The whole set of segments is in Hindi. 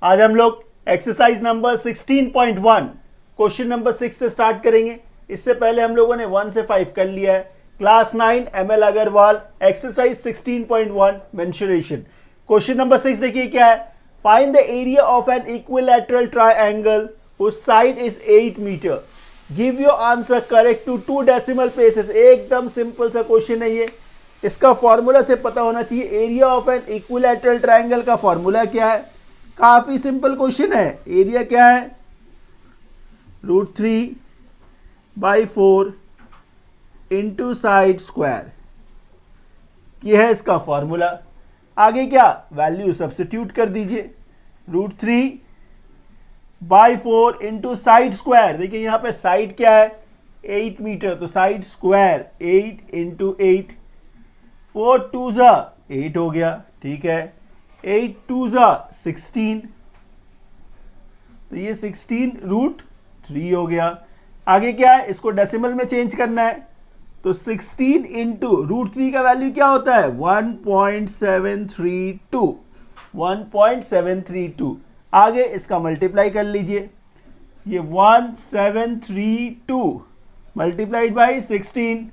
आज हम लोग एक्सरसाइज नंबर 16.1 क्वेश्चन नंबर 6 से स्टार्ट करेंगे। इससे पहले हम लोगों ने 1 से 5 कर लिया है। Class 9 ML Agarwal exercise 16.1 mensuration. Question number 6 देखिए क्या है। Find the area of an equilateral triangle whose side is 8 metre. Give your answer correct to 2 decimal places. एकदम सिंपल सा क्वेश्चन है ये। इसका फॉर्मूला से पता होना चाहिए। Area of an equilateral triangle का फॉर्मूला क्या है? काफी सिंपल क्वेश्चन है। एरिया क्या है? √3/4 इंटू साइड स्क्वायर। ये है इसका फॉर्मूला। आगे क्या? वैल्यू सब्स्टिट्यूट कर दीजिए। √3/4 इंटू साइड स्क्वायर। देखिए यहां पे साइड क्या है? 8 मीटर, तो साइड स्क्वायर 8 इंटू 8, 4 2 जा 8 हो गया। ठीक है, 8 2 जा 16, तो ये 16√3 हो गया। आगे क्या है? इसको डेसिमल में चेंज करना है, तो 16 इंटू √3 का वैल्यू क्या होता है? 1.732। आगे इसका मल्टीप्लाई कर लीजिए। ये 1732 मल्टीप्लाइड बाई 16,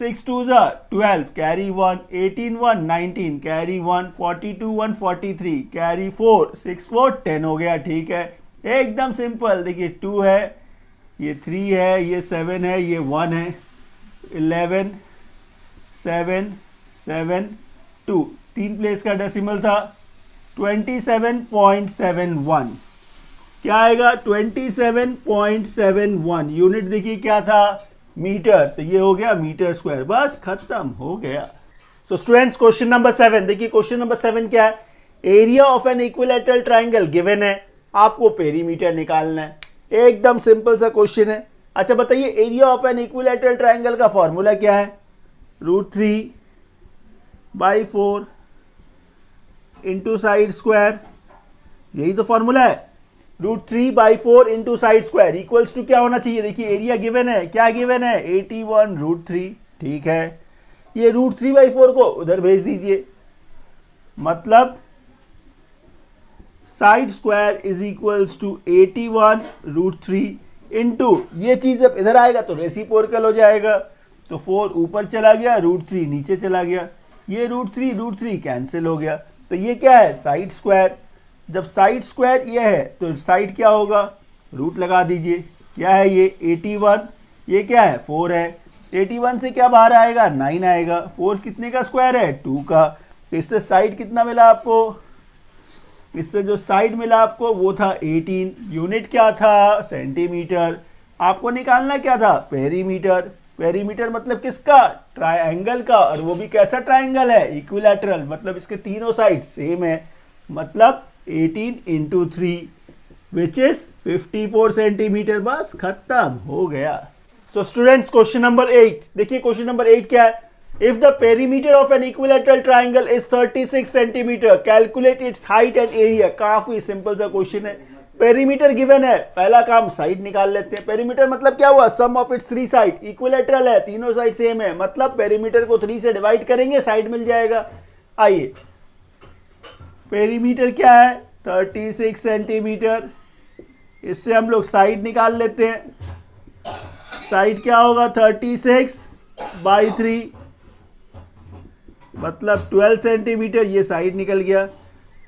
6 2 जा 12, कैरी 1, 18 1 19, कैरी 1, 42 1 43, कैरी 4, 6 4 10 हो गया। ठीक है, एकदम सिंपल। देखिए 2 है, ये 3 है, ये 7 है, ये 1 है, 11 7 7 2, 3 प्लेस का डेसिमल था। 27.71 क्या आएगा? 27.71 यूनिट। देखिए क्या था? मीटर। तो ये हो गया मीटर स्क्वायर। बस खत्म हो गया। सो स्टूडेंट्स, क्वेश्चन नंबर 7 देखिए। क्वेश्चन नंबर 7 क्या है? Area of an equilateral triangle given है, आपको पेरीमीटर निकालना है। एकदम सिंपल सा क्वेश्चन है। अच्छा बताइए, area of an equilateral triangle का फॉर्मूला क्या है? √3/4 इंटू साइड स्क्वायर। यही तो फॉर्मूला है। √3/4 into side square equals to क्या होना चाहिए? देखिए एरिया गिवन है, क्या गिवन है? 81√3। ठीक है, ये √3/4 को उधर भेज दीजिए। मतलब side square is equals to 81√3 into, ये चीज जब इधर आएगा तो रेसिप्रोकल हो जाएगा, तो 4 ऊपर चला गया, √3 नीचे चला गया, ये √3 कैंसिल हो गया। तो ये क्या है? Side square. जब साइड स्क्वायर ये है तो साइड क्या होगा? रूट लगा दीजिए। क्या है ये? 81, ये क्या है? 4 है। 81 से क्या बाहर आएगा? 9 आएगा। 4 कितने का स्क्वायर है? 2 का। तो इससे साइड कितना मिला आपको? इससे जो साइड मिला आपको वो था 18। यूनिट क्या था? सेंटीमीटर। आपको निकालना क्या था? पेरीमीटर। पेरीमीटर मतलब किसका? ट्रायंगल का। और वो भी कैसा ट्रायंगल है? इक्विलैटरल, मतलब इसके तीनों साइड सेम है। मतलब 18 इंटू 3 विच इज 54 सेंटीमीटर। बस खत्म हो गया। सो स्टूडेंट्स, क्वेश्चन नंबर 8 देखिए। क्वेश्चन नंबर 8 क्या है? If the perimeter of an equilateral triangle is 36 centimetre, calculate its height and area. काफी सिंपल सा क्वेश्चन है। पेरीमीटर गिवन है, पहला काम साइड निकाल लेते हैं। पेरीमीटर मतलब क्या हुआ? सम ऑफ इट्स 3 साइड। इक्विलैटरल है, तीनों साइड सेम है, मतलब पेरीमीटर को 3 से डिवाइड करेंगे, साइड मिल जाएगा। आइए, पेरीमीटर क्या है? 36 सेंटीमीटर। इससे हम लोग साइड निकाल लेते हैं। साइड क्या होगा? 36/3 मतलब 12 सेंटीमीटर। ये साइड निकल गया।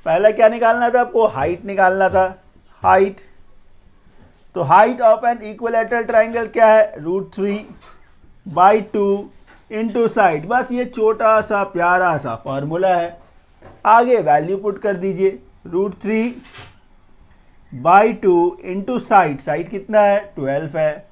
पहला क्या निकालना था आपको? हाइट निकालना था। हाइट, तो height of an equilateral triangle क्या है? √3/2 इंटू साइड। बस ये छोटा सा प्यारा सा फॉर्मूला है। आगे वैल्यू पुट कर दीजिए। √3/2 इंटू साइड। साइड कितना है? 12 है।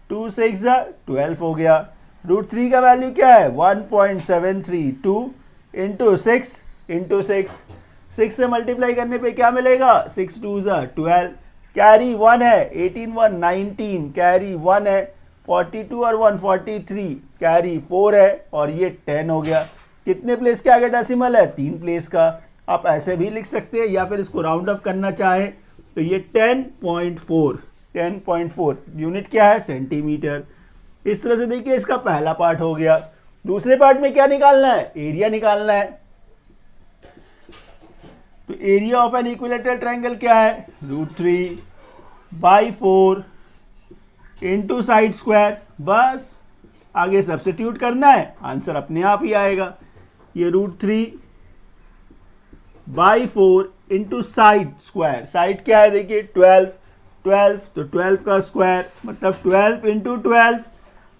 2 6 12 हो गया। √3 का वैल्यू क्या है? 1.732 इंटू 6 इंटू 6। 6 से मल्टीप्लाई करने पे क्या मिलेगा? 6 2 12, कैरी 1 है, 18 1 19, कैरी 1 है, 42 और 1 43, कैरी 4 है, और ये 10 हो गया। कितने प्लेस के आगे डेसिमल है? 3 प्लेस का। आप ऐसे भी लिख सकते हैं, या फिर इसको राउंड ऑफ करना चाहें तो ये 10.4 यूनिट क्या है? सेंटीमीटर। इस तरह से देखिए इसका पहला पार्ट हो गया। दूसरे पार्ट में क्या निकालना है? एरिया निकालना है। तो area of an equilateral triangle क्या है, √3/4 इंटू साइड स्क्वायर। बस आगे सब्स्टिट्यूट करना है, आंसर अपने आप ही आएगा। ये √3/4 इंटू साइड स्क्वायर, साइड क्या है देखिए 12, तो 12 का स्क्वायर मतलब 12 इंटू 12,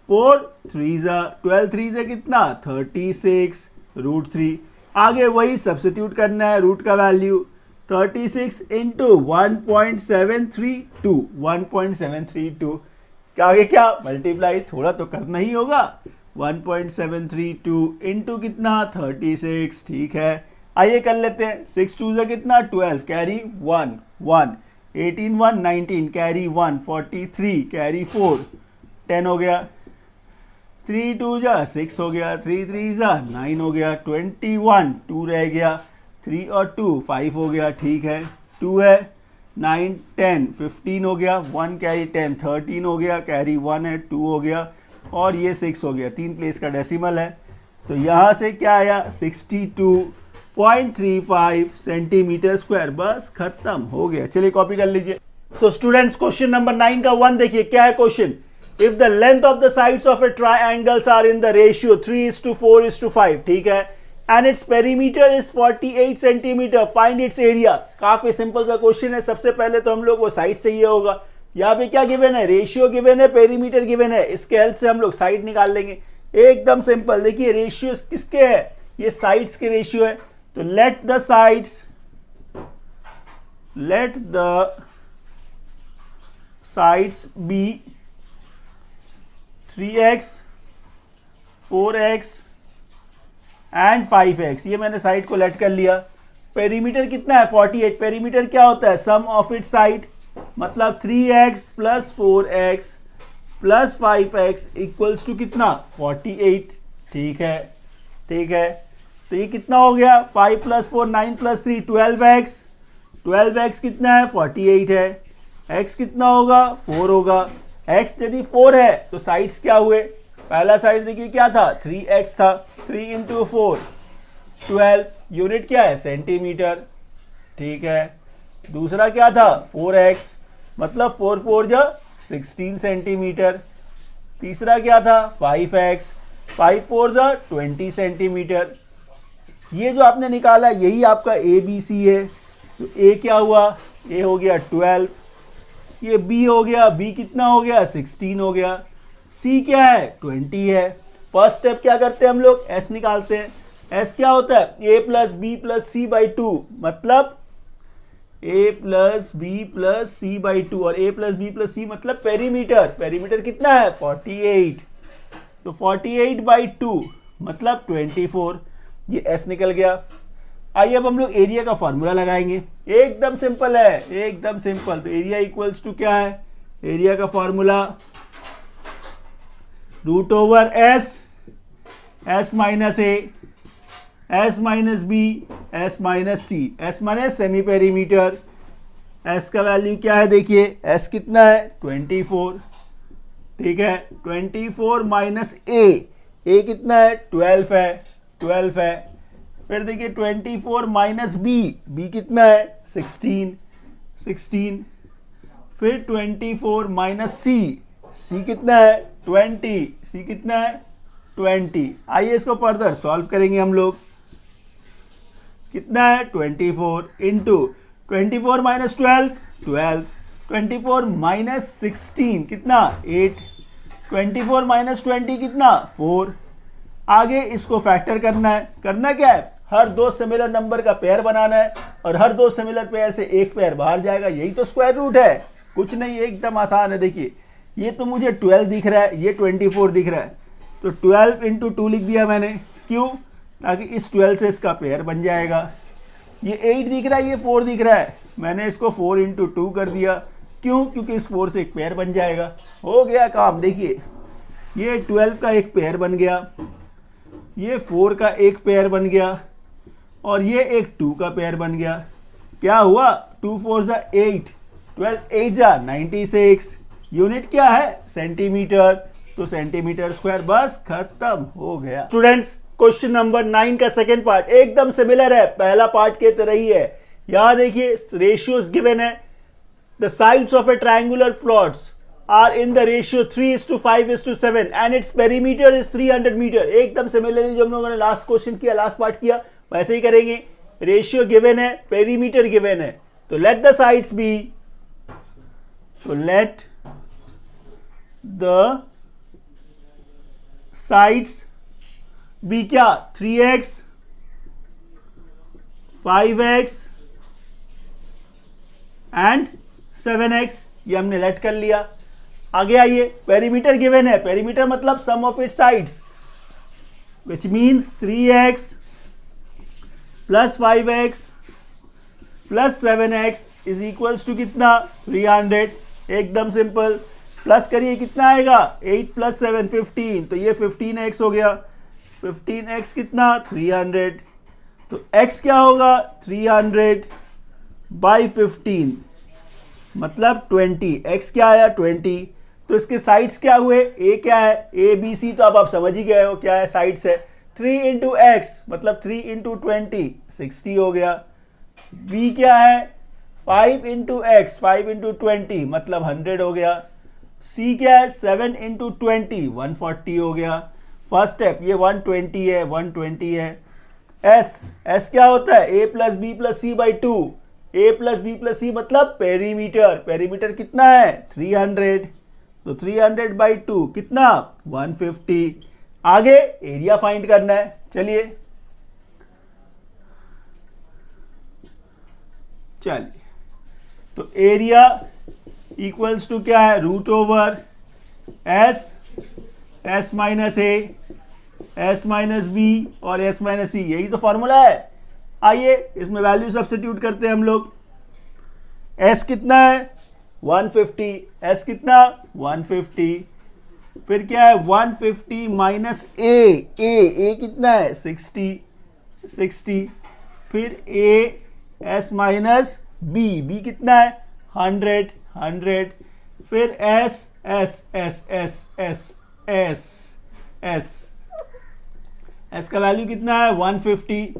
4 3 12 3 से कितना 36 √3। आगे वही सब्स्टिट्यूट करना है, रूट का वैल्यू 36 इंटू 1.732 आगे क्या मल्टीप्लाई थोड़ा तो करना ही होगा, 1.732 इंटू कितना 36। ठीक है, आइए कर लेते हैं। 6 2 से कितना 12, कैरी 1 1, 18 1 19, कैरी 1 43, कैरी 4 10 हो गया, 3 2 6 हो गया, 3 3 9 हो गया, 21 2 रह गया, 3 और 2 5 हो गया। ठीक है, 2 है, 9 10 15 हो गया, 1 कैरी 10 13 हो गया, कैरी 1 है 2 हो गया, और ये 6 हो गया, 3 प्लेस का डेसिमल है। तो यहाँ से क्या आया 62.35 सेंटीमीटर स्क्वायर। बस खत्म हो गया, चलिए कॉपी कर लीजिए। सो स्टूडेंट्स क्वेश्चन नंबर 9 का 1 देखिए क्या है question. If the length of the sides of a triangles are in the ratio 3:4:5, ठीक है, and its perimeter is 48 centimetre, find its area. काफी सिंपल सा क्वेश्चन है। सबसे पहले तो हम लोग वो साइड चाहिए होगा। यहाँ पे क्या गिवन है, रेशियो गिवन है, पेरीमीटर गिवन है, इसके हेल्प से हम लोग साइड निकाल लेंगे। एकदम सिंपल। देखिए रेशियो किसके है, ये साइड्स के रेशियो है। तो let the sides be 3x 4x and 5x। ये मैंने साइड को लेट कर लिया। पेरीमीटर कितना है 48। पेरीमीटर क्या होता है, सम ऑफ इट साइड, मतलब 3x plus 4x plus 5x equals to कितना 48। ठीक है, ठीक है, तो ये कितना हो गया 5 प्लस 4 9 प्लस 3 12x। 12x कितना है 48 है, x कितना होगा 4 होगा। x यदि 4 है तो साइड्स क्या हुए, पहला साइड देखिए क्या था 3x था, 3 इंटू 4 12, यूनिट क्या है सेंटीमीटर। ठीक है, दूसरा क्या था 4x, मतलब 4 4 जा 16 सेंटीमीटर। तीसरा क्या था 5x, 5 4 जा 20 सेंटीमीटर। ये जो आपने निकाला यही आपका ए बी सी है। तो ए क्या हुआ, ए हो गया 12, ये बी हो गया, बी कितना हो गया 16 हो गया, सी क्या है 20 है। फर्स्ट स्टेप क्या करते हैं हम लोग, एस निकालते हैं। एस क्या होता है A plus B plus C by 2, मतलब A plus B plus C by 2, और ए प्लस बी प्लस सी मतलब पेरीमीटर। पेरीमीटर कितना है 48, तो 48/2 मतलब 24। ये एस निकल गया। आइए अब हम लोग एरिया का फॉर्मूला लगाएंगे। एकदम सिंपल है, एकदम सिंपल। तो एरिया इक्वल्स टू क्या है, एरिया का formula √S, S minus A, S minus B, S minus C. S minus semi perimeter. S का वैल्यू क्या है देखिए, S कितना है 24। ठीक है, 24 माइनस ए कितना है 12 है, 12 है। फिर देखिए 24 माइनस बी कितना है 16। फिर 24 माइनस सी कितना है 20, सी कितना है 20। आइए इसको फर्दर सॉल्व करेंगे हम लोग। कितना है 24 इंटू 24 माइनस 12 24 माइनस 16 कितना 8, 24 माइनस 20 कितना 4। आगे इसको फैक्टर करना है। करना क्या है, हर दो सिमिलर नंबर का पेयर बनाना है, और हर दो सिमिलर पेयर से एक पेयर बाहर जाएगा। यही तो स्क्वायर रूट है, कुछ नहीं, एकदम आसान है। देखिए ये तो मुझे 12 दिख रहा है, ये 24 दिख रहा है, तो 12 इंटू 2 लिख दिया मैंने। क्यों, ताकि इस 12 से इसका पेयर बन जाएगा। ये 8 दिख रहा है, ये 4 दिख रहा है, मैंने इसको 4 इंटू 2 कर दिया। क्यों, क्योंकि इस 4 से एक पेयर बन जाएगा। हो गया काम। देखिए ये 12 का एक पेयर बन गया, ये 4 का एक पेयर बन गया, और ये एक 2 का पेयर बन गया। क्या हुआ 2 4 जा 8, 12 8 जा 96। यूनिट क्या है सेंटीमीटर, तो सेंटीमीटर स्क्वायर। बस खत्म हो गया। स्टूडेंट्स क्वेश्चन नंबर 9 का सेकंड पार्ट एकदम सिमिलर है, पहला पार्ट के तरह ही है। यहां देखिए रेशियोज गिवन है, the sides of a triangular plots are in the ratio 3:5:7 and its perimeter is 300 metre. एकदम सिमिलरली जो हम लोगों ने लास्ट क्वेश्चन किया, लास्ट पार्ट किया, वैसे ही करेंगे। रेशियो गिवन है, पेरीमीटर गिवन है, तो लेट द साइड्स बी, तो लेट द साइड्स बी क्या, 3x 5x एंड 7x, ये हमने लेट कर लिया। आगे आइए, पेरीमीटर गिवन है, पेरीमीटर मतलब sum of its sides which means 3x plus 5x plus 7x is equals to कितना, 300। एकदम सिंपल, प्लस करिए कितना आएगा, 8 + 7 15, तो ये 15x हो गया। 15x कितना, 300, तो x क्या होगा, 300/15 मतलब 20। x क्या आया, 20। तो इसके साइड्स क्या हुए, a क्या है, a b c, तो अब आप समझ ही गए हो क्या है, साइड्स है। 3 × x मतलब 3 × 20 60 हो गया। b क्या है, 5 × x 5 × 20 मतलब 100 हो गया। c क्या है, 7 × 20 140 हो गया। फर्स्ट स्टेप ये 120 है, 120 है। s क्या होता है, a + b + c/2, a + b + c मतलब पेरीमीटर। पेरीमीटर कितना है, 300, तो 300/2 कितना, 150। आगे एरिया फाइंड करना है, चलिए तो एरिया इक्वल्स टू क्या है, √s s - a s - b और s - c, यही तो फॉर्मूला है। आइए इसमें वैल्यू सब्स्टिट्यूट करते हैं हम लोग। s कितना है, 150, s कितना, 150, फिर क्या है 150 - a कितना है, 60, फिर a s - b कितना है, 100, फिर s का वैल्यू कितना है, 150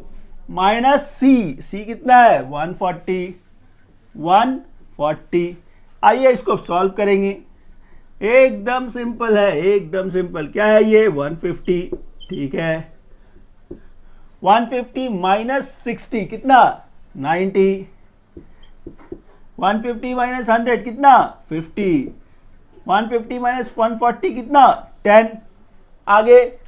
माइनस c कितना है, 140। आइए इसको सॉल्व करेंगे, एकदम सिंपल है, एकदम सिंपल। क्या है ये, 150, ठीक है। 150 - 60 कितना, 90, 150 - 100 कितना, 50, 150 - 140 कितना, 10। आगे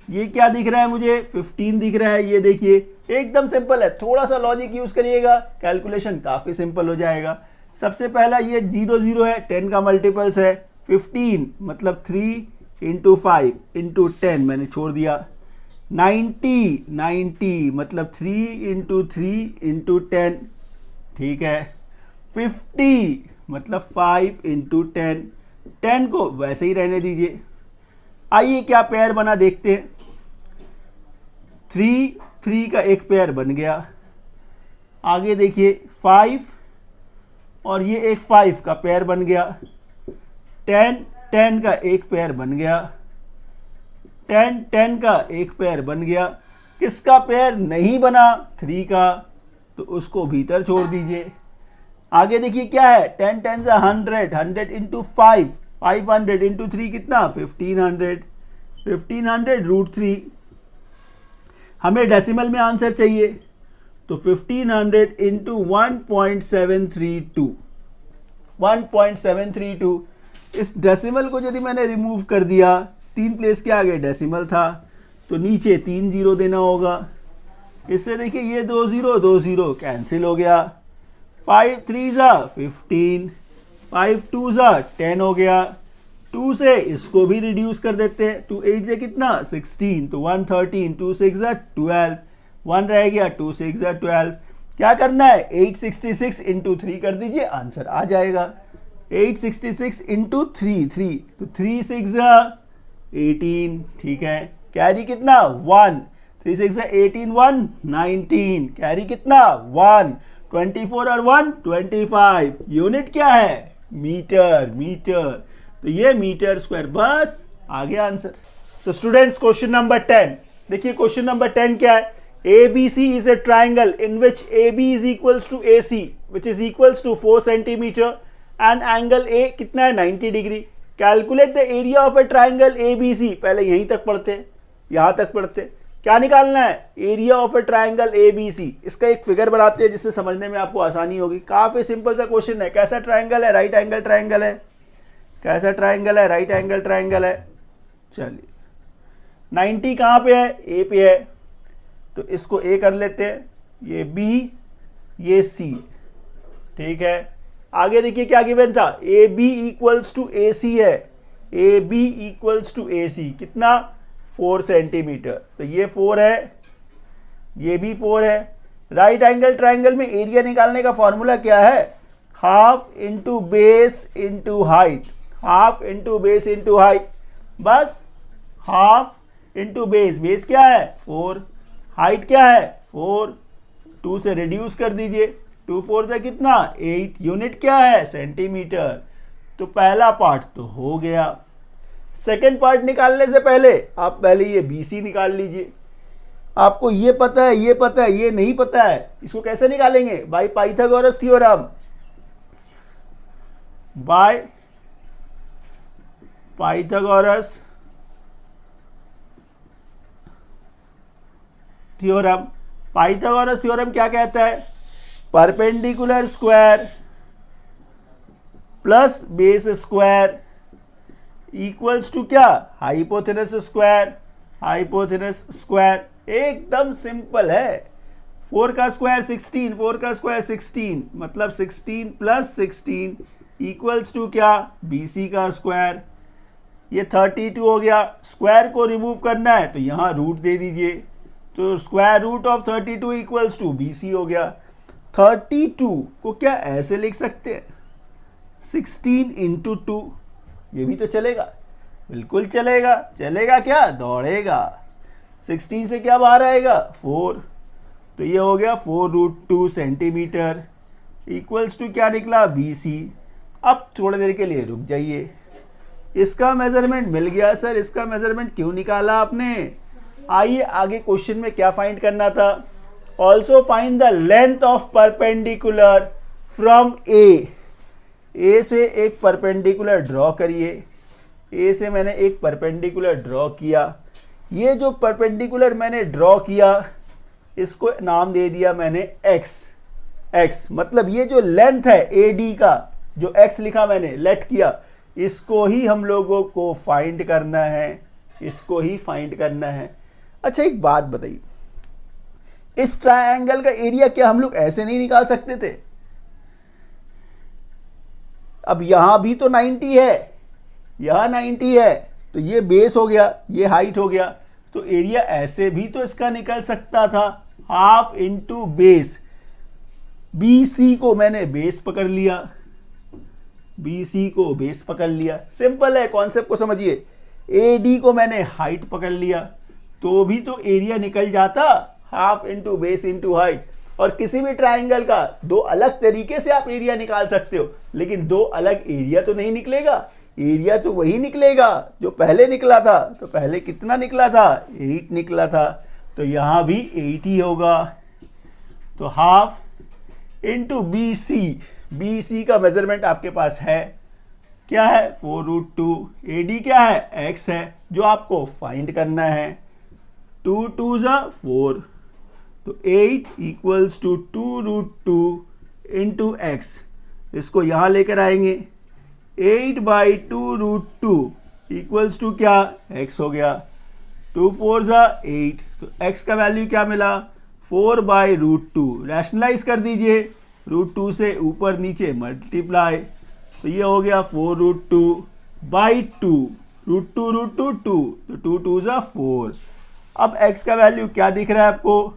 ये क्या दिख रहा है मुझे, 15 दिख रहा है, ये देखिए एकदम सिंपल है। थोड़ा सा लॉजिक यूज करिएगा, कैलकुलेशन काफी सिंपल हो जाएगा। सबसे पहला ये 0 0 है, 10 का मल्टीपल्स है। 15 मतलब 3 × 5 × 10 मैंने छोड़ दिया। 90 मतलब 3 × 3 × 10, ठीक है। 50 मतलब 5 × 10, 10 को वैसे ही रहने दीजिए। आइए क्या पेयर बना देखते हैं। 3 का एक पेयर बन गया। आगे देखिए 5 और ये एक 5 का पेयर बन गया। 10 का एक पेयर बन गया। 10 का एक पेयर बन गया। किसका पेयर नहीं बना, 3 का, तो उसको भीतर छोड़ दीजिए। आगे देखिए क्या है, 10 10 100, 100 × 5, 500 × 3 कितना, 1500, 1500 √3। हमें डेसिमल में आंसर चाहिए, तो 1500 × 1.732, 1.732। इस डेसिमल को यदि मैंने रिमूव कर दिया, 3 प्लेस के आगे डेसिमल था, तो नीचे 3 0 देना होगा। इससे देखिए ये 2 0 कैंसिल हो गया। 5 3 15, 5 2 10 हो गया। 2 से इसको भी रिड्यूस कर देते हैं। 2 8 से कितना, 16, तो 113, 2 6 12, 1 रह गया, 2 6 12। क्या करना है, 866 × 3 कर दीजिए, आंसर आ जाएगा। 866 × 3, तो 3 6 18, ठीक है। कैरी कितना, 1, 3 6 18, 1 19, कैरी कितना, 1, 24 और 1 25। यूनिट क्या है, मीटर। तो ये मीटर स्क्वायर, बस आ गया answer. So students question number 10 देखिए। क्वेश्चन नंबर 10 क्या है, ABC is a triangle in which AB is equals to AC which is equals to 4 centimeter and angle A कितना है 90 degree. Calculate the area of A triangle ABC. पहले यहीं तक पढ़ते हैं, यहाँ तक पढ़ते हैं. क्या निकालना है? Area of A triangle ABC. इसका एक फिगर बनाते हैं जिससे समझने में आपको आसानी होगी. काफ़ी सिंपल सा क्वेश्चन है. कैसा ट्राइंगल है? राइट एंगल ट्राइंगल है. कैसा ट्राइंगल है? राइट एंगल ट्राइंगल है. चलिए 90 कहाँ पे है? ए पे है. तो इसको ए कर लेते हैं, ये बी, ये सी. ठीक है. आगे देखिए क्या गिवन था, ए बी इक्वल्स टू ए सी है. ए बी इक्वल्स टू ए सी कितना? 4 सेंटीमीटर. तो ये 4 है, ये भी 4 है. राइट एंगल ट्राइंगल में एरिया निकालने का फॉर्मूला क्या है? Half into base into height. Half into base into height. बस हाफ इंटू बेस. बेस क्या है? 4. हाइट क्या है? 4. 2 से रिड्यूस कर दीजिए. 2 4 से कितना? 8. यूनिट क्या है? सेंटीमीटर. तो पहला पार्ट तो हो गया. सेकंड पार्ट निकालने से पहले आप पहले ये BC निकाल लीजिए. आपको ये पता है, ये पता है, ये नहीं पता है. इसको कैसे निकालेंगे? By Pythagoras theorem. By Pythagoras theorem. Pythagoras theorem क्या कहता है? Perpendicular square plus base square equals to क्या? Hypotenuse square. Hypotenuse square. एकदम सिंपल है. 4 का स्क्वायर 16, 4 का स्क्वायर 16 मतलब 16 प्लस 16 इक्वल्स टू क्या? BC का स्क्वायर. ये 32 हो गया. स्क्वायर को रिमूव करना है तो यहाँ रूट दे दीजिए. तो square root of 32 equals to BC हो गया. 32 को क्या ऐसे लिख सकते हैं? 16 इंटू 2. ये भी तो चलेगा, बिल्कुल चलेगा. चलेगा क्या? दौड़ेगा. 16 से क्या बाहर आएगा? 4. तो ये हो गया 4√2 सेंटीमीटर इक्वल्स टू क्या निकला? BC. अब थोड़ी देर के लिए रुक जाइए. इसका मेजरमेंट मिल गया. सर इसका मेजरमेंट क्यों निकाला आपने? आइए आगे क्वेश्चन में क्या फाइंड करना था. Also find the length of perpendicular from A. A से एक परपेंडिकुलर ड्रॉ करिए. ए से मैंने एक परपेंडिकुलर ड्रॉ किया. ये जो परपेंडिकुलर मैंने ड्रॉ किया इसको नाम दे दिया मैंने x. x मतलब ये जो लेंथ है AD का, जो x लिखा मैंने, लेट किया, इसको ही हम लोगों को फाइंड करना है. इसको ही फाइंड करना है. अच्छा एक बात बताइए, इस ट्रायंगल का एरिया क्या हम लोग ऐसे नहीं निकाल सकते थे? अब यहां भी तो 90 है, यहां 90 है, तो ये बेस हो गया, ये हाइट हो गया. तो एरिया ऐसे भी तो इसका निकल सकता था. Half into base. BC को मैंने बेस पकड़ लिया. BC को बेस पकड़ लिया. सिंपल है, कॉन्सेप्ट को समझिए. AD को मैंने हाइट पकड़ लिया. तो भी तो एरिया निकल जाता. Half into base into height. और किसी भी ट्राइंगल का दो अलग तरीके से आप एरिया निकाल सकते हो, लेकिन दो अलग एरिया तो नहीं निकलेगा. एरिया तो वही निकलेगा जो पहले निकला था. तो पहले कितना निकला था? 8 निकला था. तो यहां भी 8 ही होगा. तो हाफ इंटू BC. BC का मेजरमेंट आपके पास है, क्या है? 4√2. AD क्या है? x है, जो आपको फाइंड करना है. 2 2 4. तो 8 इक्वल्स टू 2√2 इंटू x. इसको यहां लेकर आएंगे. 8/2√2 इक्वल्स टू क्या? x हो गया. 2 4 8. तो x का वैल्यू क्या मिला? 4/√2. रैशनलाइज कर दीजिए. √2 से ऊपर नीचे मल्टीप्लाई. तो ये हो गया 4√2/2. √2 2. तो 2 2 4. अब x का वैल्यू क्या दिख रहा है आपको?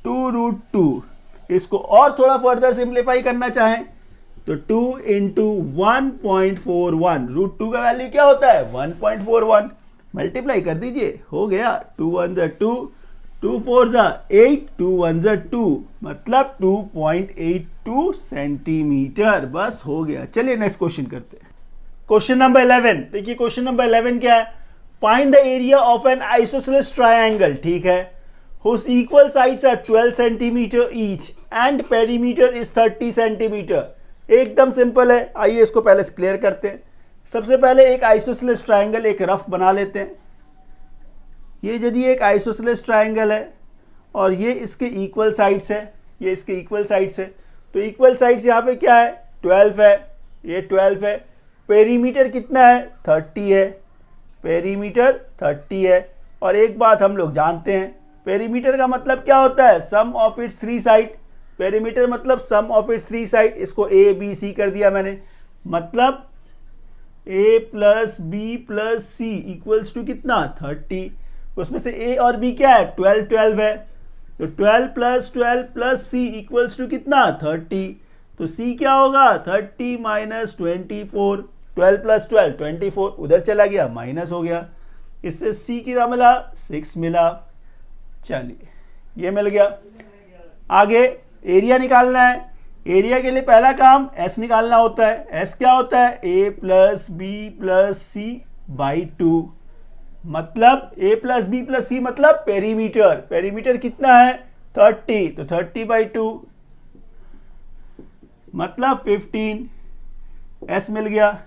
2√2. इसको और थोड़ा फर्दर सिंप्लीफाई करना चाहें तो 2 इंटू 1.41. √2 का वैल्यू क्या होता है? 1.41. मल्टीप्लाई कर दीजिए, हो गया. 2 1 2, 2 4 8, 2 1 2, मतलब 2.82 सेंटीमीटर. बस हो गया. चलिए नेक्स्ट क्वेश्चन करते हैं. Question number 11. देखिए क्वेश्चन नंबर 11 क्या है? Find the area of N isosceles triangle. ठीक है. whose equal sides are 12 centimeter each and perimeter is 30 centimeter। एकदम सिंपल है, आइए इसको पहले क्लियर करते हैं। सबसे पहले एक आइसोसेलेस ट्रायंगल एक रफ बना लेते हैं। ये यदि एक आइसोसेलेस ट्रायंगल है और ये इसके इक्वल साइड्स है, ये इसके इक्वल साइड्स है, तो इक्वल साइड्स यहाँ पे क्या है 12 है, ये 12 है। पेरीमीटर कितना है 30 है, पेरीमीटर 30 है। और एक बात हम लोग जानते हैं, पेरीमीटर का मतलब क्या होता है sum of its three side. Perimeter मतलब sum of its three side. इसको ए बी सी कर दिया मैंने, मतलब a plus B plus C equals to कितना 30। उसमें से a और b क्या है 12 12 है, तो 12 प्लस सी इक्वल्स टू कितना 30। तो c क्या होगा 30 माइनस 24, 12 प्लस 12 24, उधर चला गया माइनस हो गया। इससे c कितना मिला 6 मिला। चलिए ये मिल गया। आगे एरिया निकालना है। एरिया के लिए पहला काम s निकालना होता है। s क्या होता है a plus B plus C by 2, मतलब a प्लस बी प्लस सी मतलब पेरीमीटर। पेरीमीटर कितना है 30, तो 30 बाई 2 मतलब 15, s मिल गया।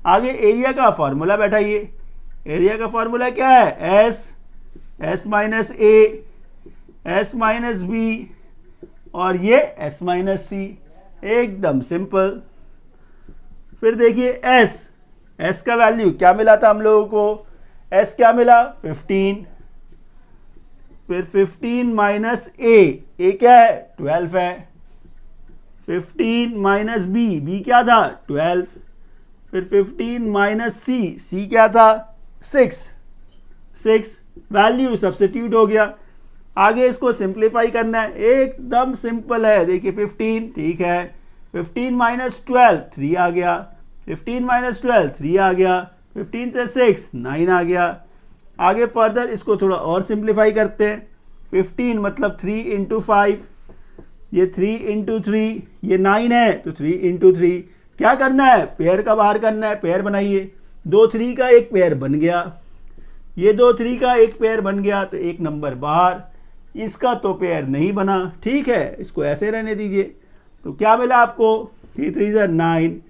आगे एरिया का फॉर्मूला बैठाइए। एरिया का फॉर्मूला क्या है s minus a, s minus b और ये s माइनस सी, एकदम सिंपल। फिर देखिए s का वैल्यू क्या मिला था हम लोगों को, s क्या मिला 15, फिर 15 माइनस a क्या है 12 है, 15 माइनस b क्या था 12, फिर 15 माइनस c क्या था 6, वैल्यू सब्स्टिट्यूट हो गया। आगे इसको सिंप्लीफाई करना है, एकदम सिंपल है। देखिए 15 ठीक है, 15 माइनस 12 3 आ गया, 15 माइनस 12 3 आ गया, 15 से 6 9 आ गया। आगे फर्दर इसको थोड़ा और सिंप्लीफाई करते हैं। 15 मतलब 3 इंटू 5, ये 3 इंटू 3, ये 9 है तो 3 इंटू 3। क्या करना है पेयर का बाहर करना है, पेयर बनाइए। 2 3 का एक पेयर बन गया, ये 2 3 का एक पेयर बन गया, तो एक नंबर बाहर। इसका तो पेयर नहीं बना, ठीक है, इसको ऐसे रहने दीजिए। तो क्या मिला आपको 3 3 9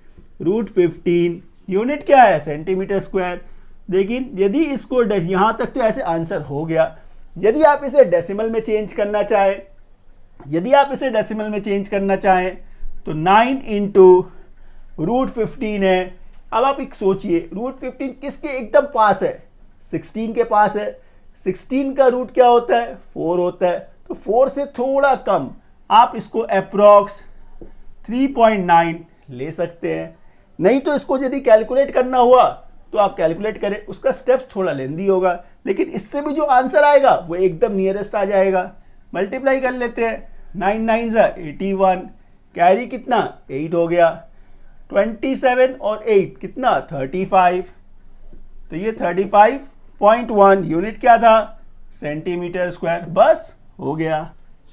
रूट 15, यूनिट क्या है सेंटीमीटर स्क्वायर। लेकिन यदि इसको यहाँ तक तो ऐसे आंसर हो गया। यदि आप इसे डेसिमल में चेंज करना चाहें, तो 9 इंटू रूट 15 है। अब आप एक सोचिए, रूट 15 किसके एकदम पास है 16 के पास है। 16 का रूट क्या होता है 4 होता है, तो 4 से थोड़ा कम। आप इसको अप्रॉक्स 3.9 ले सकते हैं। नहीं तो इसको यदि कैलकुलेट करना हुआ तो आप कैलकुलेट करें, उसका स्टेप थोड़ा लेंदी होगा, लेकिन इससे भी जो आंसर आएगा वो एकदम नियरेस्ट आ जाएगा। मल्टीप्लाई कर लेते हैं, 9 9 81, कैरी कितना 8 हो गया, 27 और 8 कितना 35, तो ये 35.1 यूनिट क्या था सेंटीमीटर स्क्वायर। बस हो गया।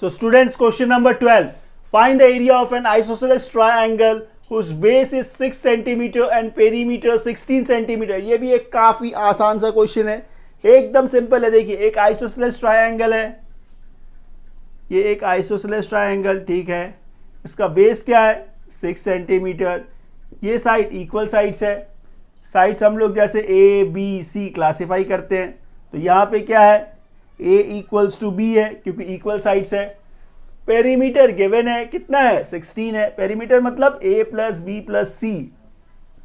So students question number 12, find the area of N isosceles triangle whose base is 6 centimeter and perimeter 16 centimeter। ये भी एक काफी आसान सा क्वेश्चन है, एकदम सिंपल है। देखिए एक आइसोसेलेस ट्रायंगल है, ये एक आइसोसेलेस ट्रायंगल ठीक है, इसका बेस क्या है 6 सेंटीमीटर। ये साइड इक्वल साइड्स है। साइड्स हम लोग जैसे ए बी सी क्लासिफाई करते हैं, तो यहाँ पे क्या है a इक्वल्स टू बी है क्योंकि इक्वल साइड्स है। पेरीमीटर गिवन है कितना है 16 है। पेरीमीटर मतलब a प्लस बी प्लस सी,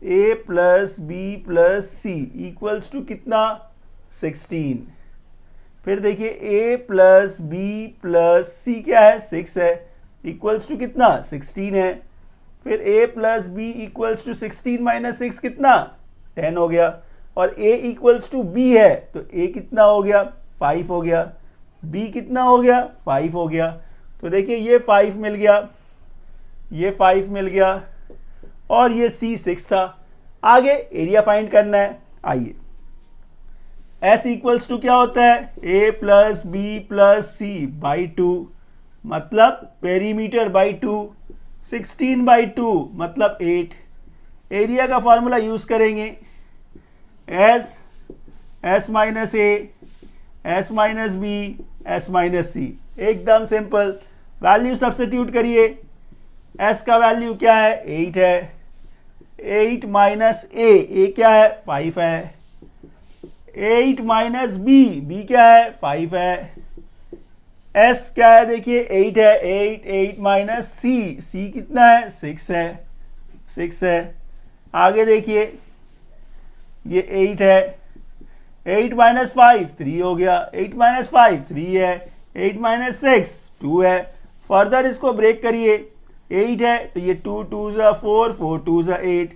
a plus B plus C equals to कितना 16। फिर देखिए a प्लस बी प्लस सी क्या है 6 है, इक्वल्स टू कितना 16 है। फिर a plus b equals to 16 minus 6 कितना 10 हो गया, और a इक्वल्स टू b है तो a कितना हो गया 5 हो गया, b कितना हो गया 5 हो गया। तो देखिए ये 5 मिल गया, ये 5 मिल गया, और ये c 6 था। आगे एरिया फाइंड करना है। आइए s इक्वल्स टू क्या होता है a plus B plus C by 2, मतलब पेरीमीटर बाई 2, 16 बाई 2 मतलब 8। एरिया का फॉर्मूला यूज करेंगे, s minus a S minus B S minus C, एकदम सिंपल। वैल्यू सब्स्टिट्यूट करिए, एस का वैल्यू क्या है 8 है, 8 माइनस ए क्या है 5 है, 8 माइनस बी क्या है 5 है, एस क्या है देखिए 8 है, 8 माइनस सी कितना है 6 है, 6 है। आगे देखिए ये 8 है, 8 माइनस 5 3 हो गया, 8 माइनस 5 3 है, 8 माइनस 6 2 है। फर्दर इसको ब्रेक करिए, 8 है तो ये 2 2 ज़ा 4, 4 2 ज़ा 8,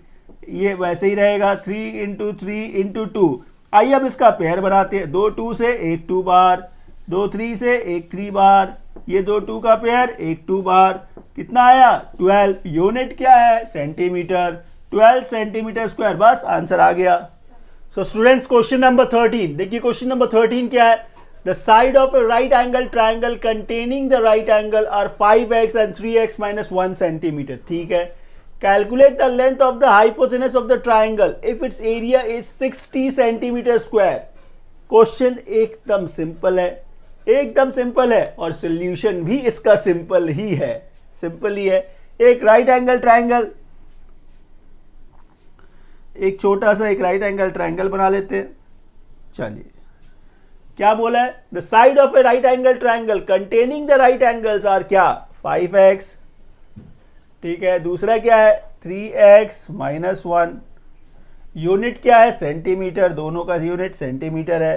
ये वैसे ही रहेगा 3 इंटू 3 इंटू 2। आइए अब इसका पेयर बनाते हैं, 2 2 से 1 2 बार, 2 3 से 1 3 बार, ये 2 2 का पेयर 1 2 बार, कितना आया 12। यूनिट क्या है सेंटीमीटर, 12 सेंटीमीटर स्क्वायर, बस आंसर आ गया। सो स्टूडेंट्स क्वेश्चन नंबर 13 देखिए, क्वेश्चन नंबर 13 क्या है, the side of a right angle triangle containing the right angle are 5x and 3x minus 1 centimetre. ठीक है, calculate the length of the hypotenuse of the triangle if its area is 60 centimetre square. Question एकदम सिंपल है, एकदम सिंपल है, और सोल्यूशन भी इसका सिंपल ही है, सिंपल ही है। एक राइट एंगल ट्राइंगल, एक छोटा सा एक राइट एंगल ट्राइंगल बना लेते हैं। चलिए क्या बोला है, the side of a right angle triangle containing the right angles are क्या 5x, ठीक है। दूसरा क्या है 3x माइनस 1, यूनिट क्या है सेंटीमीटर, दोनों का यूनिट सेंटीमीटर है।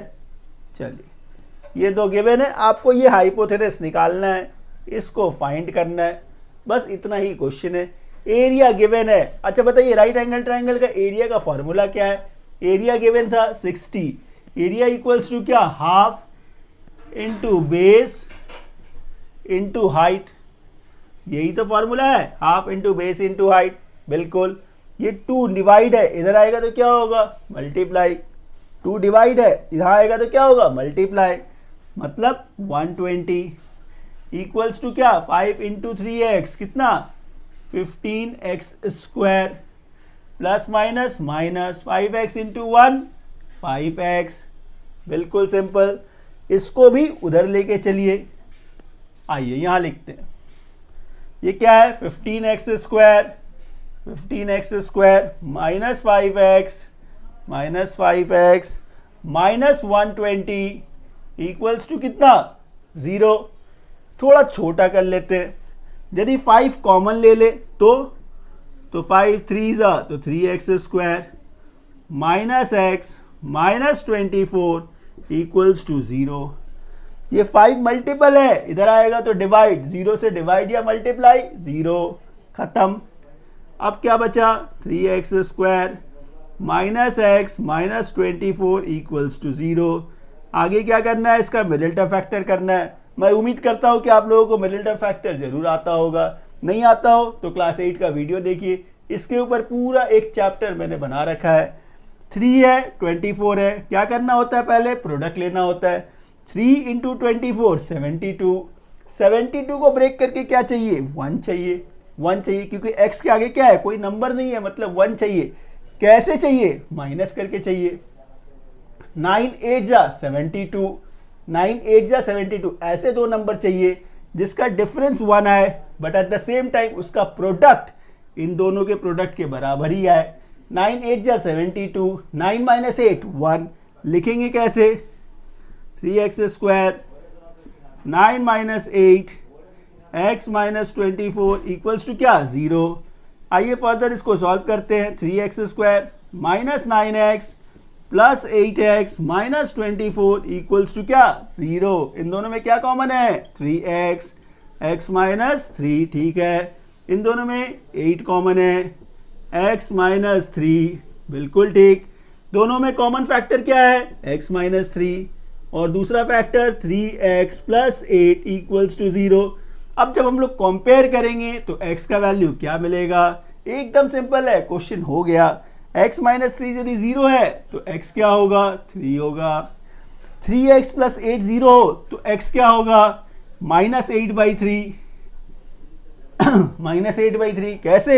चलिए ये दो गिवन है, आपको ये हाइपोथेनस निकालना है, इसको फाइंड करना है, बस इतना ही क्वेश्चन है। एरिया गिवन है, अच्छा बताइए राइट एंगल ट्राइंगल का एरिया का फॉर्मूला क्या है, एरिया गिवन था 60, एरिया इक्वल्स टू क्या half into base into height, यही तो फॉर्मूला है, half into base into height. बिल्कुल, ये 2 डिवाइड है, इधर आएगा तो क्या होगा मल्टीप्लाई, 2 डिवाइड है इधर आएगा तो क्या होगा मल्टीप्लाई, मतलब 120 इक्वल्स टू क्या 5 इंटू 3x कितना 15x square plus minus minus 5x into 1 5x। बिल्कुल सिंपल, इसको भी उधर लेके चलिए, आइए यहां लिखते हैं, ये क्या है 15x square, 15x square minus 5x minus 5x minus 120 equals to कितना 0। थोड़ा छोटा कर लेते हैं, यदि 5 कॉमन ले ले तो 5 3 ज़ा तो 3x square minus x minus 24 equals to 0। ये 5 मल्टीपल है, इधर आएगा तो डिवाइड, 0 से डिवाइड या मल्टीप्लाई 0, खत्म। अब क्या बचा 3x square minus x minus 24 equals to 0। आगे क्या करना है, इसका मिडिल टर्म फैक्टर करना है। मैं उम्मीद करता हूं कि आप लोगों को मिडिल टर्म फैक्टर जरूर आता होगा, नहीं आता हो तो क्लास 8 का वीडियो देखिए, इसके ऊपर पूरा एक चैप्टर मैंने बना रखा है। 3 है 24 है, क्या करना होता है पहले प्रोडक्ट लेना होता है, 3 इंटू 24 72, 72 को ब्रेक करके क्या चाहिए 1 चाहिए, 1 चाहिए क्योंकि x के आगे क्या है कोई नंबर नहीं है, मतलब 1 चाहिए। कैसे चाहिए माइनस करके चाहिए, 9 8 जा 72, 9 8 जा 72, ऐसे दो नंबर चाहिए जिसका डिफरेंस 1 आए but at the same time उसका प्रोडक्ट इन दोनों के प्रोडक्ट के बराबर ही आए। 9 8 जा 72, 9 माइनस 8 1, लिखेंगे कैसे 3x square 9 minus 8 x minus 24 equals to क्या 0। आइए फर्दर इसको सॉल्व करते हैं, 3x square minus 9x plus 8x minus 24 equals to क्या 0। इन दोनों में क्या कॉमन है 3x, x माइनस 3, ठीक है। इन दोनों में 8 कॉमन है, x माइनस 3, बिल्कुल ठीक। दोनों में कॉमन फैक्टर क्या है x माइनस 3 और दूसरा factor 3x plus 8 equals to 0। अब जब हम लोग कंपेयर करेंगे तो x का वैल्यू क्या मिलेगा, एकदम सिंपल है, क्वेश्चन हो गया। x माइनस 3 यदि 0 है तो x क्या होगा 3 होगा, 3x प्लस 8 0 हो तो x क्या होगा माइनस 8/3 माइनस 8/3। कैसे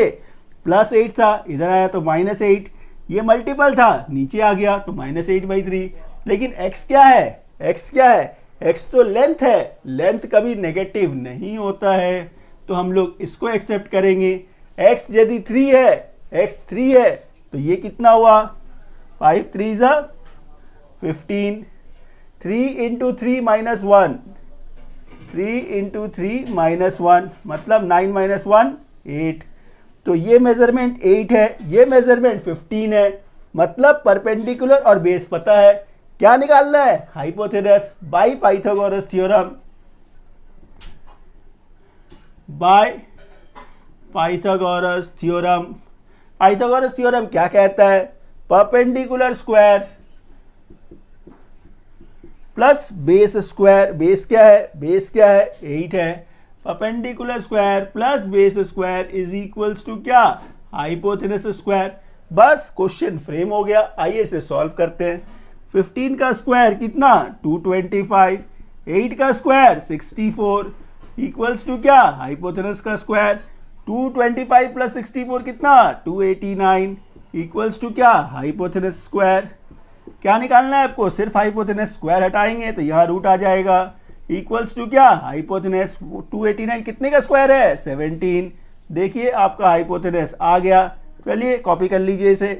प्लस 8 था इधर आया तो माइनस 8, ये मल्टीपल था नीचे आ गया तो माइनस 8/3, लेकिन x क्या है x क्या है, x तो लेंथ है, लेंथ कभी नेगेटिव नहीं होता है, तो हम लोग इसको एक्सेप्ट करेंगे। x यदि 3 है, x 3 है, तो ये कितना हुआ, 5 3 ज़ा 15, 3 इंटू 3 माइनस 1, 3 इंटू 3 माइनस 1 मतलब 9 माइनस 1 8। तो ये मेजरमेंट 8 है, ये मेजरमेंट 15 है, मतलब परपेंडिकुलर और बेस पता है। क्या निकालना है, hypotenuse by Pythagoras theorem, by Pythagoras theorem. Pythagoras theorem क्या कहता है, perpendicular square plus base square, base क्या है, बेस क्या है 8 है, perpendicular square plus base square is equals to क्या, हाइपोथेनस स्क्वायर। बस क्वेश्चन फ्रेम हो गया। आइए इसे सॉल्व करते हैं। 15 का स्क्वायर कितना 225, 8 का स्क्वायर 64 इक्वल्स टू क्या, हाइपोथेनस का स्क्वायर। 225 प्लस 64 कितना 289 इक्वल्स टू क्या, हाइपोथेनस स्क्वायर। क्या निकालना है आपको, सिर्फ हाइपोथेनस, स्क्वायर हटाएंगे तो यहाँ रूट आ जाएगा, इक्वल्स टू क्या, हाइपोथेनस। 289 कितने का स्क्वायर है 17। देखिए आपका हाइपोथेनस आ गया। चलिए कॉपी कर लीजिए इसे।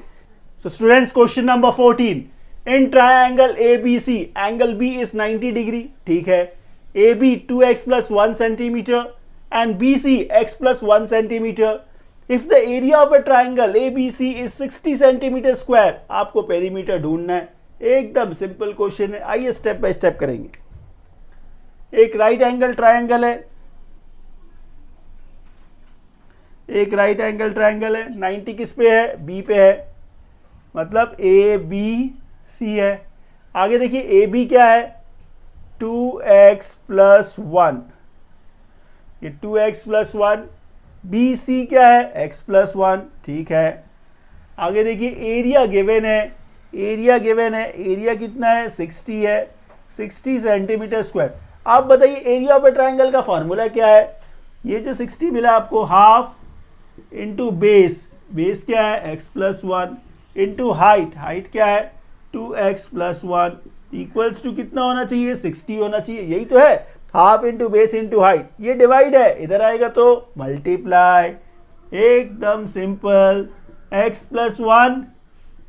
So students, question number 14, in triangle ABC angle B is 90 degree, ठीक है। AB 2x plus 1 centimeter and BC x plus 1 centimeter. If the area of a triangle ABC is 60 centimeter square, आपको पेरीमीटर ढूंढना है। एकदम सिंपल क्वेश्चन है, आइए स्टेप बाय स्टेप करेंगे। एक राइट एंगल ट्रायंगल है, एक राइट एंगल ट्रायंगल है, 90 किस पे है, बी पे है, मतलब ABC है। आगे देखिए AB क्या है 2x plus 1, ये 2x plus 1, BC क्या है x plus 1, ठीक है। आगे देखिए एरिया गिवन है, एरिया गिवन है, एरिया कितना है 60 है, 60 सेंटीमीटर स्क्वायर। आप बताइए एरिया ऑफ ए ट्रायंगल का फॉर्मूला क्या है। ये जो 60 मिला आपको, हाफ इंटू बेस, बेस क्या है x plus 1 into height, height क्या है 2x plus 1 इक्वल्स टू कितना होना चाहिए 60 होना चाहिए। यही तो है, half into base into height. ये डिवाइड है, इधर आएगा तो मल्टीप्लाई, एकदम simple. x plus 1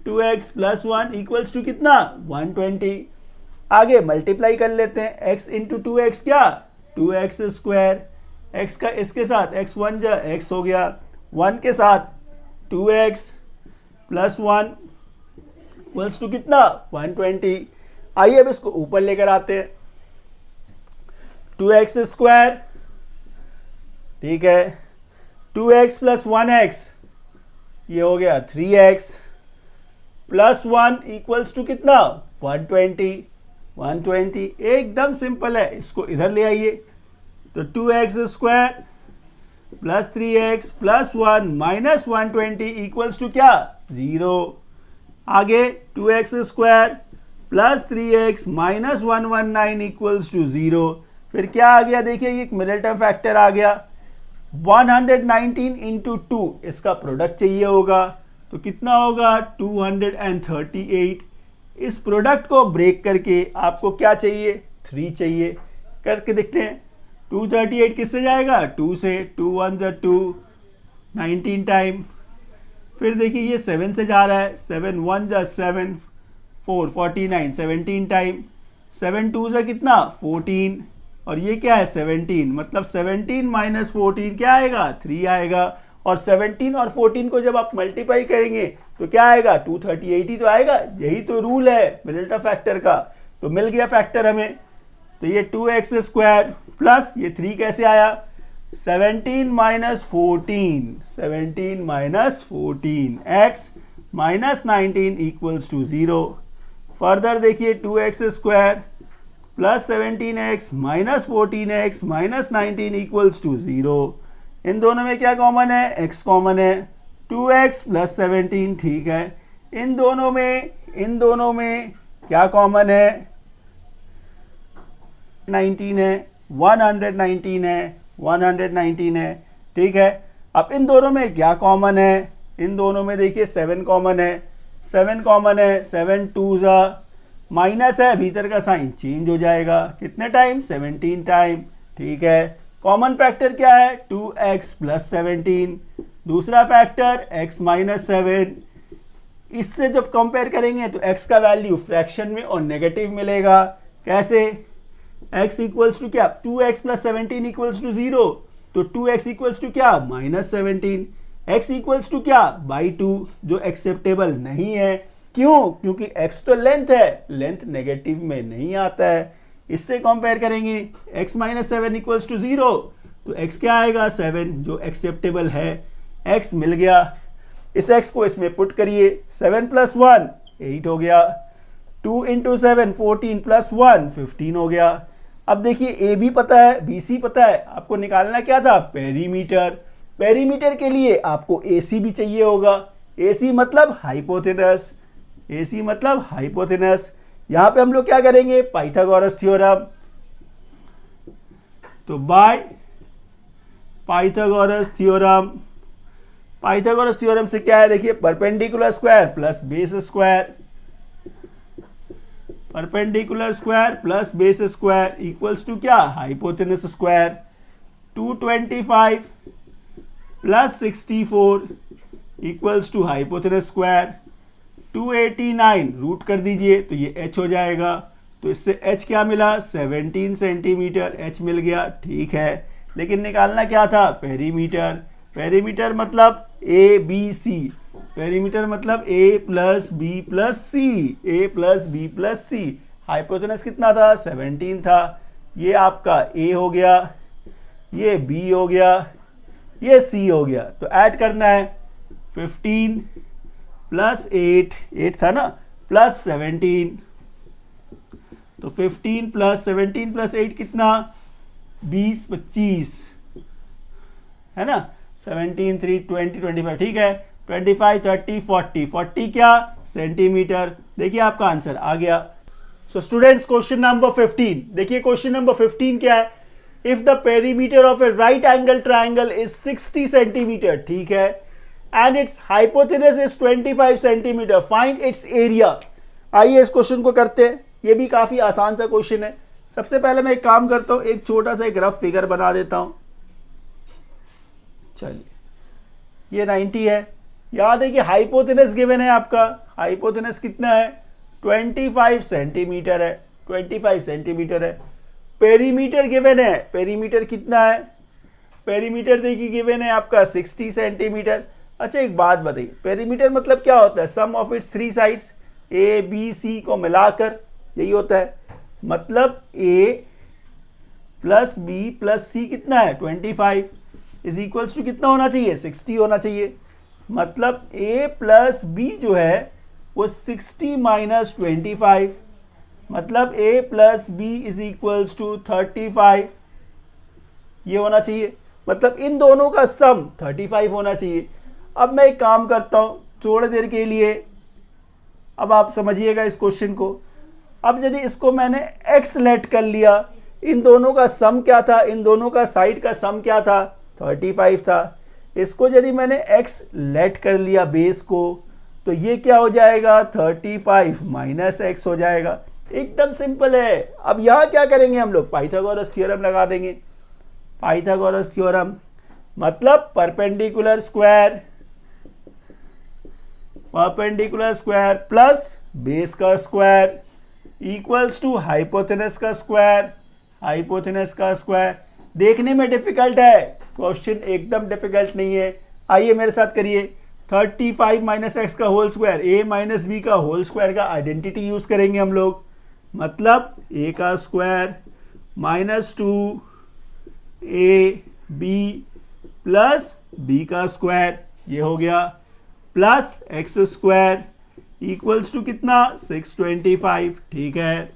2x plus 1 equals to कितना 120। आगे मल्टीप्लाई कर लेते हैं, x इंटू 2x क्या 2x स्क्वायर, x का इसके साथ x 1 जा x हो गया, 1 के साथ 2x प्लस 1 इक्वल्स टू कितना 120। आइए अब इसको ऊपर लेकर आते हैं, 2x स्क्वायर, ठीक है, 2x प्लस 1x ये हो गया 3x प्लस 1 इक्वल्स टू कितना 120, 120। एकदम सिंपल है, इसको इधर ले आइए तो 2x square plus 3x plus 1 minus 120 equals to क्या 0। आगे 2x square plus 3x minus 119 equals to 0। फिर क्या आ गया, देखिए ये एक मिडिल टर्म फैक्टर आ गया, 119 इंटू 2, इसका प्रोडक्ट चाहिए होगा तो कितना होगा 238। इस प्रोडक्ट को ब्रेक करके आपको क्या चाहिए 3 चाहिए, करके देखते हैं। 238 किससे जाएगा 2 से, 2 1 जा 2, 19 टाइम। फिर देखिए ये 7 से जा रहा है, 7 1 जा 7, 4 49, 17 टाइम, 7 2 जा कितना 14, और ये क्या है 17, मतलब 17 माइनस 14 क्या आएगा 3 आएगा। और 17 और 14 को जब आप मल्टीप्लाई करेंगे तो क्या आएगा 238 ही तो आएगा। यही तो रूल है मिडिल टर्म फैक्टर का। तो मिल गया फैक्टर हमें, तो ये 2x स्क्वायर प्लस ये 3 कैसे आया 17 minus 14, 17 minus 14 x minus 19 equals to 0। Further देखिए 2x square plus 17x minus 14x minus 19 equals to 0। इन दोनों में क्या कॉमन है, x कॉमन है, 2x प्लस 17, ठीक है। इन दोनों में क्या कॉमन है 19 है, 119 है, 119 है, ठीक है। अब इन दोनों में क्या कॉमन है, इन दोनों में देखिए 7 कॉमन है, 7 कॉमन है, 7 2 जा माइनस है, भीतर का साइन चेंज हो जाएगा, कितने टाइम, 17 टाइम, ठीक है। कॉमन फैक्टर क्या है, 2x प्लस 17, दूसरा फैक्टर x माइनस 7। इससे जब कंपेयर करेंगे तो x का वैल्यू फ्रैक्शन में और नेगेटिव मिलेगा, कैसे, x इक्वल्स टू क्या, 2x प्लस 17 इक्वल्स टू 0, तो 2x इक्वल्स टू क्या, माइनस 17, x इक्वल्स टू क्या, बाई 2, जो एक्सेप्टेबल नहीं है। क्यों, क्योंकि x तो लेंथ है, लेंथ नेगेटिव में नहीं आता है। इससे कंपेयर करेंगे, x माइनस 7 इक्वल्स टू 0, तो x क्या आएगा, 7, जो एक्सेप्टेबल है। x मिल गया, इस x को इसमें पुट करिए, 7 प्लस 1 8 हो गया, 2 इंटू 7 14 प्लस 1 15 हो गया। अब देखिए ए भी पता है, बी सी पता है, आपको निकालना क्या था, पेरीमीटर। पेरीमीटर के लिए आपको ए सी भी चाहिए होगा, ए सी मतलब हाइपोथेनस, ए सी मतलब हाइपोथेनस। यहां पे हम लोग क्या करेंगे, पाइथागोरस थ्योरम। तो by Pythagoras theorem, Pythagoras theorem से क्या है, देखिए perpendicular square plus base square, perpendicular square plus base square equals to क्या, hypotenuse square. 225 plus 64 equals to hypotenuse square. 289 root कर दीजिए तो ये h हो जाएगा, तो इससे h क्या मिला, 17 सेंटीमीटर h मिल गया, ठीक है। लेकिन निकालना क्या था, पेरीमीटर। पेरीमीटर मतलब ए बी सी, पेरीमीटर मतलब a plus B plus C, A plus B plus C. Hypotenuse कितना था, 17 था। ये आपका a हो गया, ये b हो गया, ये c हो गया। तो ऐड करना है 15 प्लस 8 था ना, प्लस 17, तो 15 प्लस 17 प्लस 8 कितना, 20 25 है ना, 17 3 20 25, ठीक है। 25 30 40, 40 क्या, सेंटीमीटर। देखिए आपका आंसर आ गया। सो स्टूडेंट्स, क्वेश्चन नंबर 15, देखिए क्वेश्चन नंबर 15 क्या है, if the perimeter of a right angle triangle is 60 centimetre, ठीक है, and its hypotenuse is 25 centimetre, find its area. आइए इस क्वेश्चन को करते हैं, ये भी काफी आसान सा क्वेश्चन है। सबसे पहले मैं एक काम करता हूं, एक छोटा सा एक रफ फिगर बना देता हूं। चलिए, ये 90 है, याद है कि हाइपोथेनस गिवन है आपका, हाइपोथेनस कितना है, 25 सेंटीमीटर है, 25 सेंटीमीटर है। पेरीमीटर गिवन है, पेरीमीटर कितना है, पेरीमीटर देखिए गिवन है आपका 60 सेंटीमीटर। अच्छा एक बात बताइए, पेरीमीटर मतलब क्या होता है, sum of its 3 sides, A B C को मिलाकर, यही होता है। मतलब A plus B plus C कितना है, 25 इज इक्वल्स टू कितना होना चाहिए, 60 होना चाहिए। मतलब a प्लस बी जो है वो 60 माइनस 25, मतलब a plus b is equals to 35, ये होना चाहिए। मतलब इन दोनों का सम 35 होना चाहिए। अब मैं एक काम करता हूं थोड़ी देर के लिए, अब आप समझिएगा इस क्वेश्चन को। अब यदि इसको मैंने x लेट कर लिया, इन दोनों का सम क्या था, इन दोनों का साइड का सम क्या था, 35 था। इसको यदि मैंने x लेट कर लिया बेस को, तो ये क्या हो जाएगा, 35 माइनस x हो जाएगा। एकदम सिंपल है। अब यहां क्या करेंगे हम लोग, पाइथागोरस थ्योरम लगा देंगे। पाइथागोरस थ्योरम मतलब perpendicular square, perpendicular square plus base का स्क्वायर इक्वल्स टू हाइपोथेनस का स्क्वायर, हाइपोथेनस का स्क्वायर। देखने में डिफिकल्ट है, क्वेश्चन एकदम डिफिकल्ट नहीं है। आइए मेरे साथ करिए, 35 माइनस एक्स का whole square, a minus b का होल स्क्वायर का आइडेंटिटी यूज करेंगे हम लोग। मतलब ए का square minus 2 a b plus b का स्क्वायर, ये हो गया, plus x square equals to कितना, 625, ठीक है।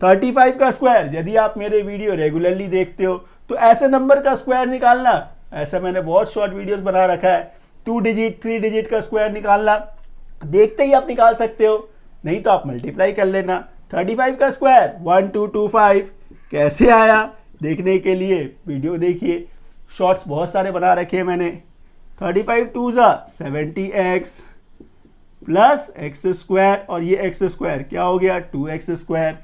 35 का स्क्वायर, यदि आप मेरे वीडियो रेगुलरली देखते हो तो ऐसे नंबर का स्क्वायर निकालना, ऐसा मैंने बहुत शॉर्ट वीडियोस बना रखा है, 2 डिजिट 3 डिजिट का स्क्वायर निकालना, देखते ही आप निकाल सकते हो, नहीं तो आप मल्टीप्लाई कर लेना। 35 का स्क्वायर 1225 कैसे आया, देखने के लिए वीडियो देखिए, शॉर्ट्स बहुत सारे बना रखे हैं मैंने। 35 2 ज़ा 70x प्लस एक्स स्क्वायर, और ये एक्स स्क्वायर क्या हो गया 2x स्क्वायर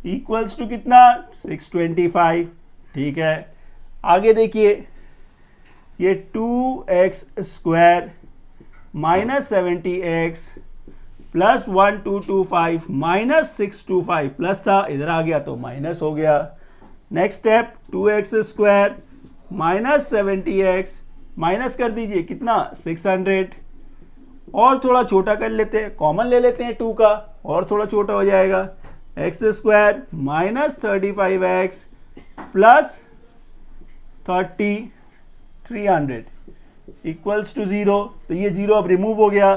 इक्वल्स टू कितना 625। ठीक है, आगे देखिए ये 2x square minus 70x plus 1225 minus 625 plus था, इधर आ गया तो माइनस हो गया। Next step 2x square minus 70x minus कर दीजिए कितना 600, और थोड़ा छोटा कर लेते हैं, कॉमन ले लेते हैं 2 का और थोड़ा छोटा हो जाएगा, x square minus 35x plus 300 equals to 0। तो ये 0 अब रिमूव हो गया,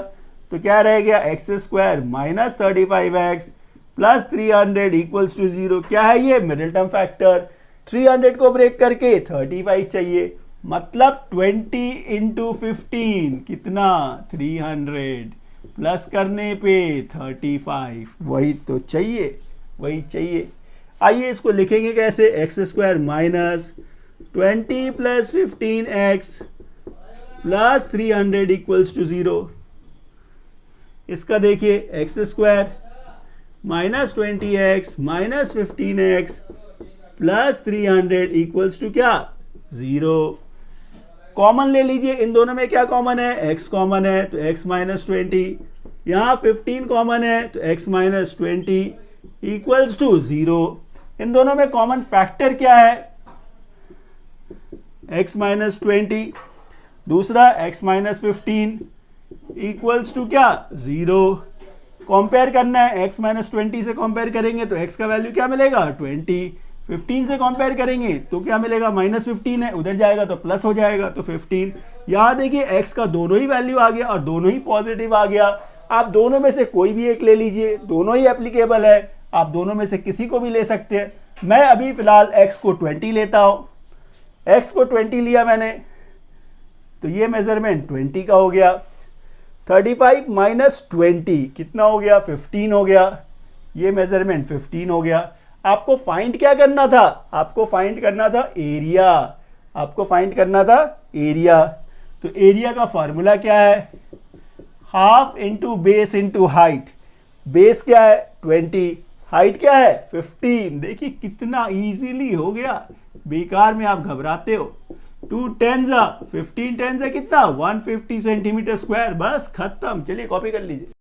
तो क्या रह गया x square minus 35x plus 300 equals to 0। क्या है ये मिडिल टर्म फैक्टर, 300 को ब्रेक करके 35 चाहिए, मतलब 20 इंटू 15 कितना 300 प्लस करने पे 35, वही तो चाहिए, वही चाहिए। आइए इसको लिखेंगे कैसे, x square minus 20 plus 15x plus 300 equals to 0। इसका देखिए x square minus 20x minus 15x plus 300 equals to क्या 0। कॉमन ले लीजिए, इन दोनों में क्या कॉमन है, x कॉमन है तो x माइनस 20, यहाँ 15 कॉमन है तो x माइनस 20 इक्वल्स टू 0। इन दोनों में कॉमन फैक्टर क्या है, x माइनस 20, दूसरा x माइनस 15 इक्वल्स टू क्या 0। कंपेयर करना है, x माइनस 20 से कंपेयर करेंगे तो x का वैल्यू क्या मिलेगा 20, 15 से कंपेयर करेंगे तो क्या मिलेगा माइनस 15 है, उधर जाएगा तो प्लस हो जाएगा तो 15। यहाँ देखिए x का दोनों ही वैल्यू आ गया और दोनों ही पॉजिटिव आ गया। आप दोनों में से कोई भी एक ले लीजिए, दोनों ही एप्लीकेबल है, आप दोनों में से किसी को भी ले सकते हैं। मैं अभी फिलहाल x को 20 लेता हूँ, x को 20 लिया मैंने तो ये मेजरमेंट 20 का हो गया, 35 माइनस 20 कितना हो गया 15 हो गया, ये मेजरमेंट 15 हो गया। आपको फाइंड क्या करना था, आपको फाइंड करना था एरिया, आपको फाइंड करना था एरिया। तो एरिया का फॉर्मूला क्या है, half into base into height. Base क्या है 20, हाइट क्या है 15। देखिए कितना इजीली हो गया, बेकार में आप घबराते हो। 2 10 15 10 कितना 150 सेंटीमीटर स्क्वायर, बस खत्म। चलिए कॉपी कर लीजिए।